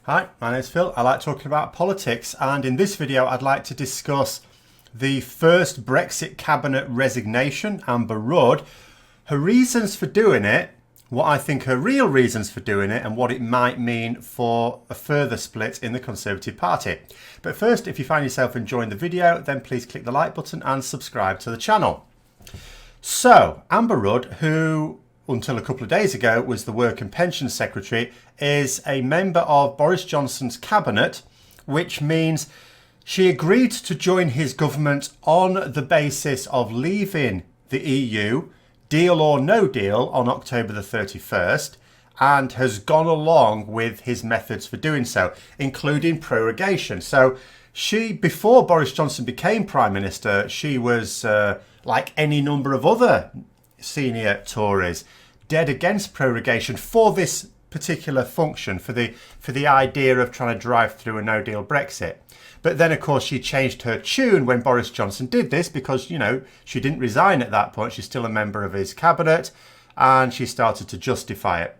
Hi, my name's Phil. I like talking about politics, and in this video I'd like to discuss the first Brexit cabinet resignation, Amber Rudd, her reasons for doing it, what I think her real reasons for doing it, and what it might mean for a further split in the Conservative Party. But first, if you find yourself enjoying the video, then please click the like button and subscribe to the channel. So, Amber Rudd, who until a couple of days ago was the Work and Pensions Secretary, is a member of Boris Johnson's cabinet, which means she agreed to join his government on the basis of leaving the EU, deal or no deal, on October the 31st, and has gone along with his methods for doing so, including prorogation. So she, before Boris Johnson became Prime Minister, she was like any number of other senior Tories, dead against prorogation for this particular function, for the idea of trying to drive through a no-deal Brexit. But then, of course, she changed her tune when Boris Johnson did this because, you know, she didn't resign at that point. She's still a member of his cabinet, and she started to justify it.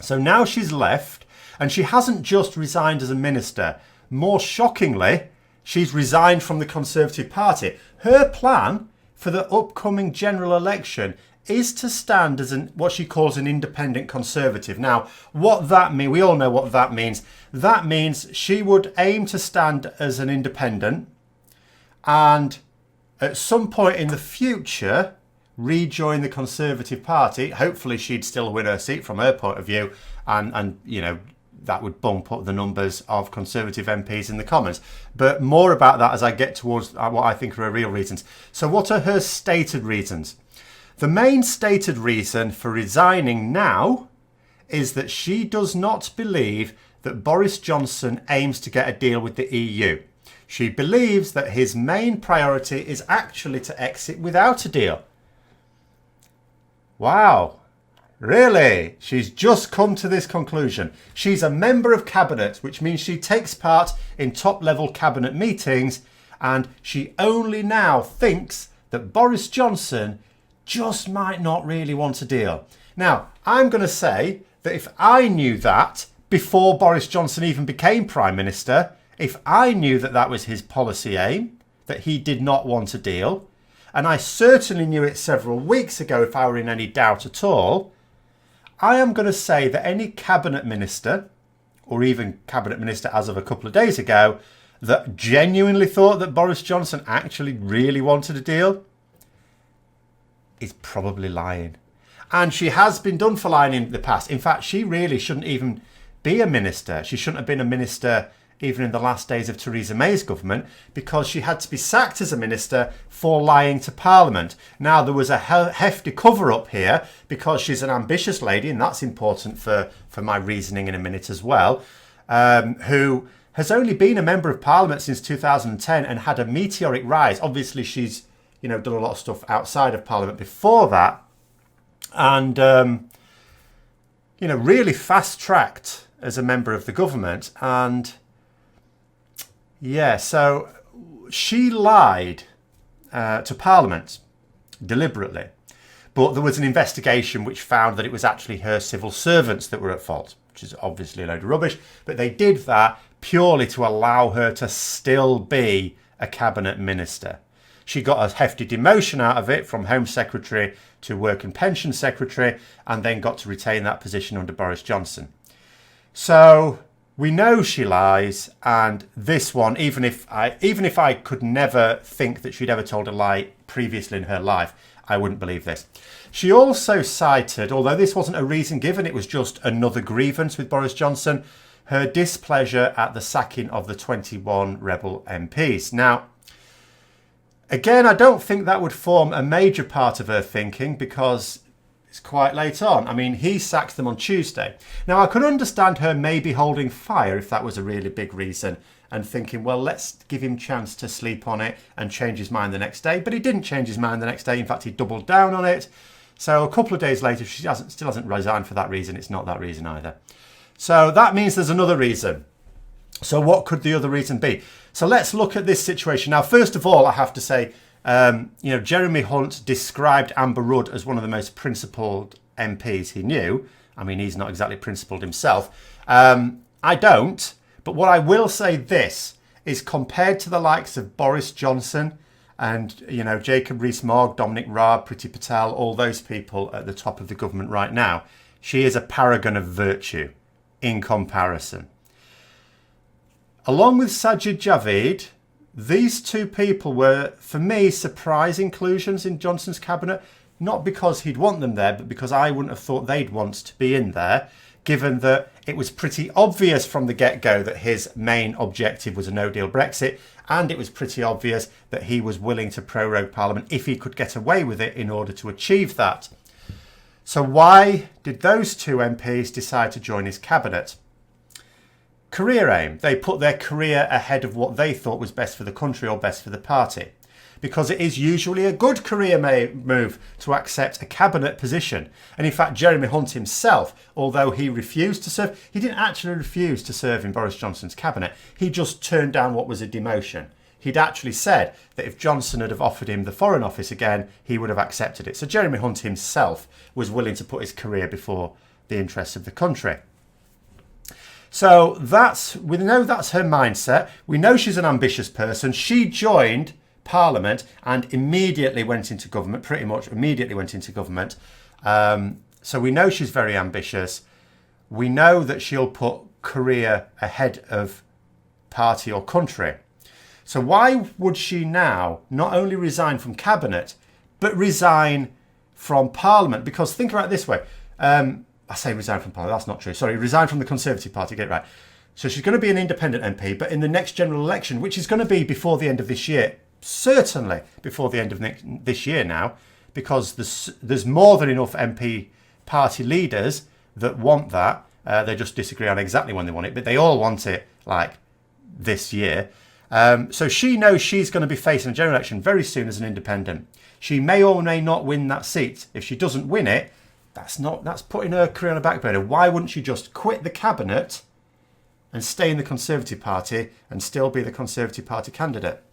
So now she's left, and she hasn't just resigned as a minister. More shockingly, she's resigned from the Conservative Party. Her plan for the upcoming general election is to stand as what she calls an independent Conservative. Now, what that means, we all know what that means. That means she would aim to stand as an independent and at some point in the future rejoin the Conservative Party. Hopefully she'd still win her seat from her point of view, and you know, that would bump up the numbers of Conservative MPs in the Commons. But more about that as I get towards what I think are her real reasons. So what are her stated reasons? The main stated reason for resigning now is that she does not believe that Boris Johnson aims to get a deal with the EU. She believes that his main priority is actually to exit without a deal. Wow. Really? She's just come to this conclusion. She's a member of cabinet, which means she takes part in top-level cabinet meetings, and she only now thinks that Boris Johnson just might not really want a deal. Now, I'm going to say that if I knew that before Boris Johnson even became Prime Minister, if I knew that that was his policy aim, that he did not want a deal, and I certainly knew it several weeks ago if I were in any doubt at all, I am going to say that any cabinet minister, or even cabinet minister as of a couple of days ago, that genuinely thought that Boris Johnson actually really wanted a deal is probably lying. And she has been done for lying in the past. In fact, she really shouldn't even be a minister. She shouldn't have been a minister even in the last days of Theresa May's government, because she had to be sacked as a minister for lying to Parliament. Now, there was a hefty cover-up here because she's an ambitious lady, and that's important for my reasoning in a minute as well, who has only been a member of Parliament since 2010 and had a meteoric rise. Obviously, she's done a lot of stuff outside of Parliament before that, and really fast-tracked as a member of the government. And yeah, so she lied to Parliament deliberately, but there was an investigation which found that it was actually her civil servants that were at fault, which is obviously a load of rubbish. But they did that purely to allow her to still be a cabinet minister. She got a hefty demotion out of it from Home Secretary to Work and Pension Secretary, and then got to retain that position under Boris Johnson. So we know she lies, and this one, even if I could never think that she'd ever told a lie previously in her life, I wouldn't believe this. She also cited, although this wasn't a reason given, it was just another grievance with Boris Johnson, her displeasure at the sacking of the 21 rebel MPs. Now, again, I don't think that would form a major part of her thinking because it's quite late on. I mean, he sacked them on Tuesday. Now, I could understand her maybe holding fire if that was a really big reason and thinking, well, let's give him a chance to sleep on it and change his mind the next day. But he didn't change his mind the next day. In fact, he doubled down on it. So a couple of days later, she still hasn't resigned for that reason. It's not that reason either. So that means there's another reason. So what could the other reason be? So let's look at this situation. Now, first of all, I have to say, Jeremy Hunt described Amber Rudd as one of the most principled MPs he knew. I mean, he's not exactly principled himself. I don't. But what I will say this is, compared to the likes of Boris Johnson and, Jacob Rees-Mogg, Dominic Raab, Priti Patel, all those people at the top of the government right now, she is a paragon of virtue in comparison. Along with Sajid Javid, these two people were, for me, surprise inclusions in Johnson's cabinet, not because he'd want them there, but because I wouldn't have thought they'd want to be in there, given that it was pretty obvious from the get-go that his main objective was a no-deal Brexit, and it was pretty obvious that he was willing to prorogue Parliament if he could get away with it in order to achieve that. So why did those two MPs decide to join his cabinet? Career aim. They put their career ahead of what they thought was best for the country or best for the party. Because it is usually a good career move to accept a cabinet position. And in fact, Jeremy Hunt himself, although he refused to serve, he didn't actually refuse to serve in Boris Johnson's cabinet. He just turned down what was a demotion. He'd actually said that if Johnson had have offered him the Foreign Office again, he would have accepted it. So Jeremy Hunt himself was willing to put his career before the interests of the country. So we know that's her mindset. We know she's an ambitious person. She joined Parliament and immediately went into government, pretty much immediately went into government. So we know she's very ambitious. We know that she'll put career ahead of party or country. So why would she now not only resign from cabinet, but resign from Parliament? Because think about it this way. I say resign from Parliament, that's not true. Sorry, resign from the Conservative Party, get it right. So she's going to be an independent MP, but in the next general election, which is going to be before the end of this year, certainly before the end of this year now, because there's more than enough MP party leaders that want that. They just disagree on exactly when they want it, but they all want it like this year. So she knows she's going to be facing a general election very soon as an independent. She may or may not win that seat. If she doesn't win it, that's putting her career on a back burner. Why wouldn't she just quit the cabinet and stay in the Conservative Party and still be the Conservative Party candidate?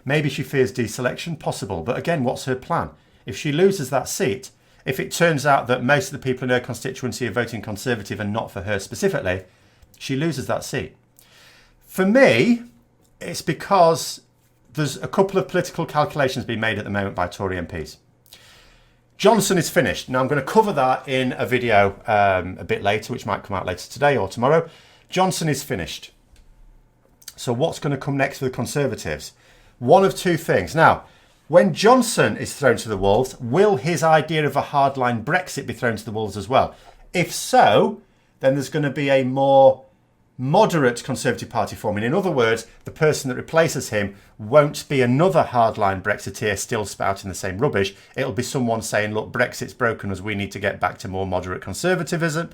Maybe she fears deselection, possible. But again, what's her plan? If she loses that seat, if it turns out that most of the people in her constituency are voting Conservative and not for her specifically, she loses that seat. For me, it's because there's a couple of political calculations being made at the moment by Tory MPs. Johnson is finished. Now, I'm going to cover that in a video a bit later, which might come out later today or tomorrow. Johnson is finished. So what's going to come next for the Conservatives? One of two things. Now, when Johnson is thrown to the wolves, will his idea of a hardline Brexit be thrown to the wolves as well? If so, then there's going to be a more moderate Conservative Party forming. In other words, the person that replaces him won't be another hardline Brexiteer still spouting the same rubbish. It'll be someone saying, look, Brexit's broken us, we need to get back to more moderate conservatism,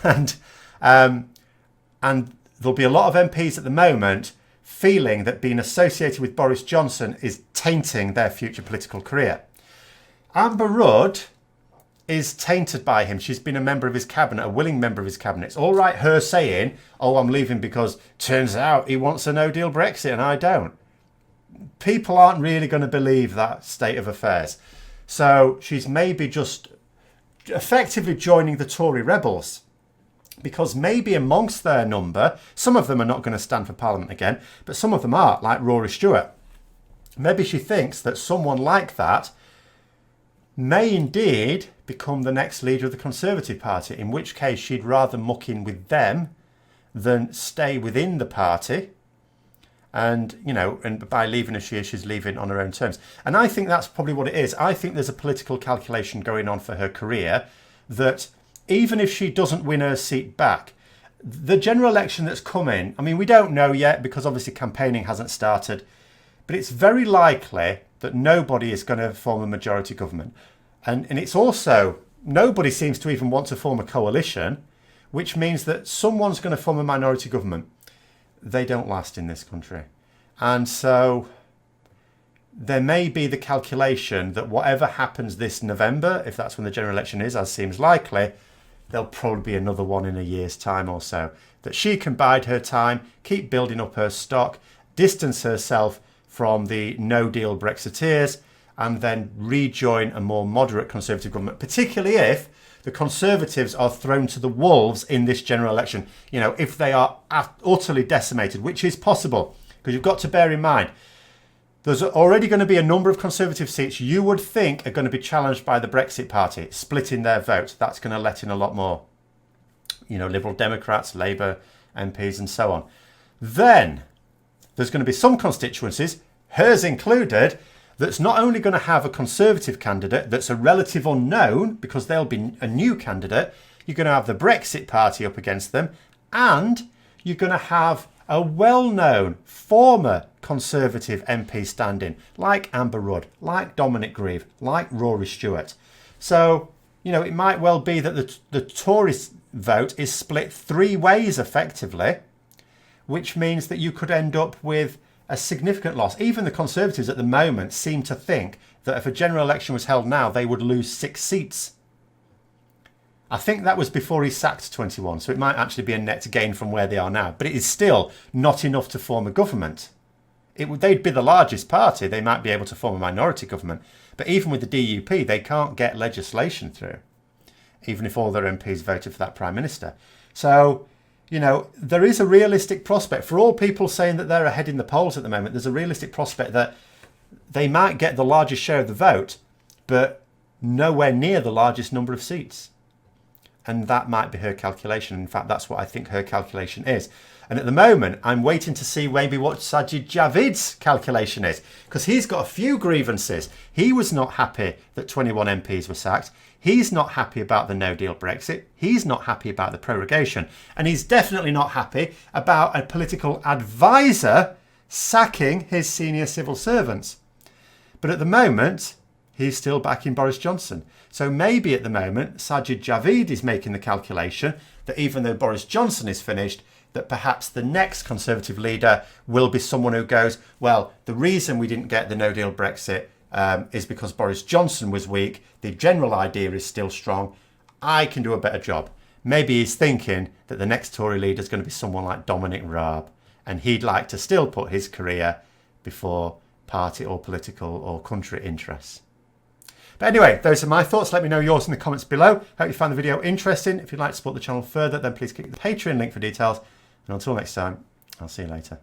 and there'll be a lot of MPs at the moment feeling that being associated with Boris Johnson is tainting their future political career. Amber Rudd is tainted by him. She's been a member of his cabinet, a willing member of his cabinet. It's all right her saying, oh, I'm leaving because turns out he wants a no-deal Brexit and I don't. People aren't really going to believe that state of affairs. So she's maybe just effectively joining the Tory rebels, because maybe amongst their number, some of them are not going to stand for Parliament again, but some of them are, like Rory Stewart. Maybe she thinks that someone like that may indeed become the next leader of the Conservative Party, in which case she'd rather muck in with them than stay within the party. And, and by leaving as she is, she's leaving on her own terms. And I think that's probably what it is. I think there's a political calculation going on for her career that even if she doesn't win her seat back, the general election that's coming, I mean, we don't know yet because obviously campaigning hasn't started, but it's very likely that nobody is going to form a majority government. And it's also, nobody seems to even want to form a coalition, which means that someone's going to form a minority government. They don't last in this country. And so there may be the calculation that whatever happens this November, if that's when the general election is, as seems likely, there'll probably be another one in a year's time or so. That she can bide her time, keep building up her stock, distance herself from the no-deal Brexiteers, and then rejoin a more moderate Conservative government, particularly if the Conservatives are thrown to the wolves in this general election. You know, if they are utterly decimated, which is possible, because you've got to bear in mind, there's already going to be a number of Conservative seats you would think are going to be challenged by the Brexit Party, splitting their vote. That's going to let in a lot more, you know, Liberal Democrats, Labour MPs and so on. Then there's going to be some constituencies, hers included, that's not only going to have a Conservative candidate that's a relative unknown because they'll be a new candidate, you're going to have the Brexit Party up against them, and you're going to have a well-known former Conservative MP standing, like Amber Rudd, like Dominic Grieve, like Rory Stewart. So, you know, it might well be that the Tory vote is split three ways effectively, which means that you could end up with a significant loss. Even the Conservatives at the moment seem to think that if a general election was held now, they would lose 6 seats. I think that was before he sacked 21, so it might actually be a net gain from where they are now. But it is still not enough to form a government. They'd be the largest party. They might be able to form a minority government. But even with the DUP, they can't get legislation through, even if all their MPs voted for that Prime Minister. So, you know, there is a realistic prospect. For all people saying that they're ahead in the polls at the moment, there's a realistic prospect that they might get the largest share of the vote, but nowhere near the largest number of seats. And that might be her calculation. In fact, that's what I think her calculation is. And at the moment, I'm waiting to see maybe what Sajid Javid's calculation is, because he's got a few grievances. He was not happy that 21 MPs were sacked. He's not happy about the no-deal Brexit. He's not happy about the prorogation. And he's definitely not happy about a political advisor sacking his senior civil servants. But at the moment, he's still backing Boris Johnson. So maybe at the moment, Sajid Javid is making the calculation that even though Boris Johnson is finished, that perhaps the next Conservative leader will be someone who goes, well, the reason we didn't get the no-deal Brexit is because Boris Johnson was weak. The general idea is still strong. I can do a better job. Maybe he's thinking that the next Tory leader is going to be someone like Dominic Raab, and he'd like to still put his career before party or political or country interests. But anyway, those are my thoughts. Let me know yours in the comments below. Hope you found the video interesting. If you'd like to support the channel further, then please click the Patreon link for details. And until next time, I'll see you later.